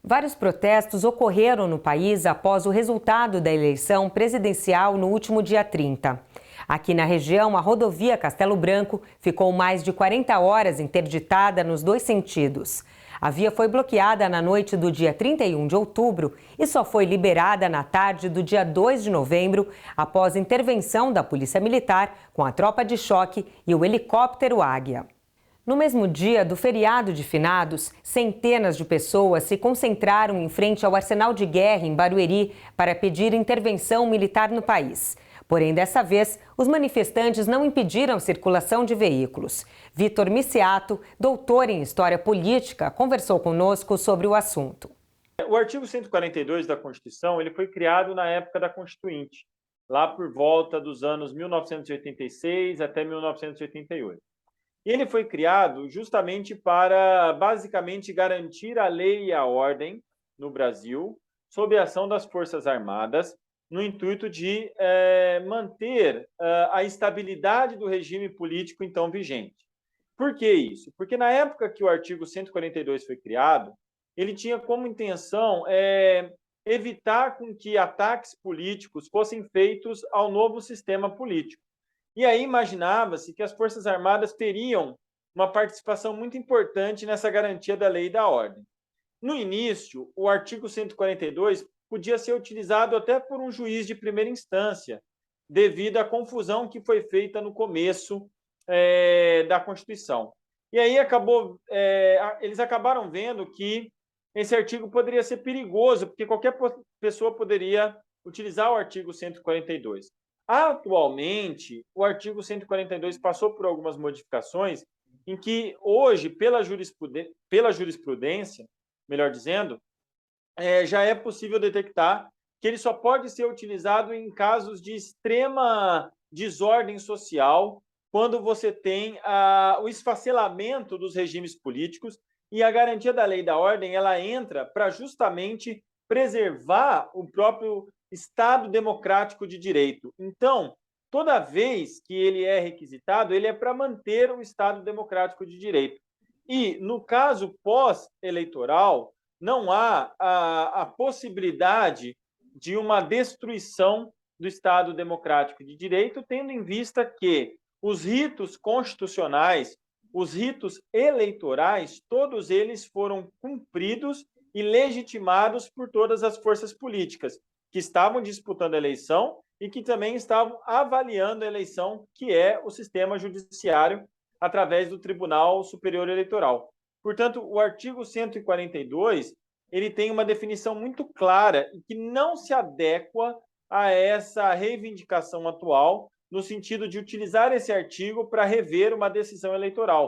Vários protestos ocorreram no país após o resultado da eleição presidencial no último dia 30. Aqui na região, a rodovia Castelo Branco ficou mais de 40 horas interditada nos dois sentidos. A via foi bloqueada na noite do dia 31 de outubro e só foi liberada na tarde do dia 2 de novembro, após intervenção da Polícia Militar com a tropa de choque e o helicóptero Águia. No mesmo dia do feriado de finados, centenas de pessoas se concentraram em frente ao Arsenal de Guerra em Barueri para pedir intervenção militar no país. Porém, dessa vez, os manifestantes não impediram a circulação de veículos. Vitor Miciato, doutor em História Política, conversou conosco sobre o assunto. O artigo 142 da Constituição ele foi criado na época da Constituinte, lá por volta dos anos 1986 até 1988. E ele foi criado justamente para, basicamente, garantir a lei e a ordem no Brasil, sob a ação das Forças Armadas, no intuito de manter a estabilidade do regime político então vigente. Por que isso? Porque na época que o artigo 142 foi criado, ele tinha como intenção evitar com que ataques políticos fossem feitos ao novo sistema político. E aí imaginava-se que as Forças Armadas teriam uma participação muito importante nessa garantia da lei e da ordem. No início, o artigo 142 podia ser utilizado até por um juiz de primeira instância, devido à confusão que foi feita no começo da Constituição. E aí eles acabaram vendo que esse artigo poderia ser perigoso, porque qualquer pessoa poderia utilizar o artigo 142. Atualmente, o artigo 142 passou por algumas modificações em que hoje, pela jurisprudência, melhor dizendo, já é possível detectar que ele só pode ser utilizado em casos de extrema desordem social, quando você tem o esfacelamento dos regimes políticos, e a garantia da lei e da ordem ela entra para justamente preservar o próprio Estado democrático de direito. Então, toda vez que ele é requisitado, ele é para manter o Estado democrático de direito. E, no caso pós-eleitoral, não há a possibilidade de uma destruição do Estado democrático de direito, tendo em vista que os ritos constitucionais, os ritos eleitorais, todos eles foram cumpridos e legitimados por todas as forças políticas que estavam disputando a eleição e que também estavam avaliando a eleição, que é o sistema judiciário através do Tribunal Superior Eleitoral. Portanto, o artigo 142 ele tem uma definição muito clara e que não se adequa a essa reivindicação atual, no sentido de utilizar esse artigo para rever uma decisão eleitoral.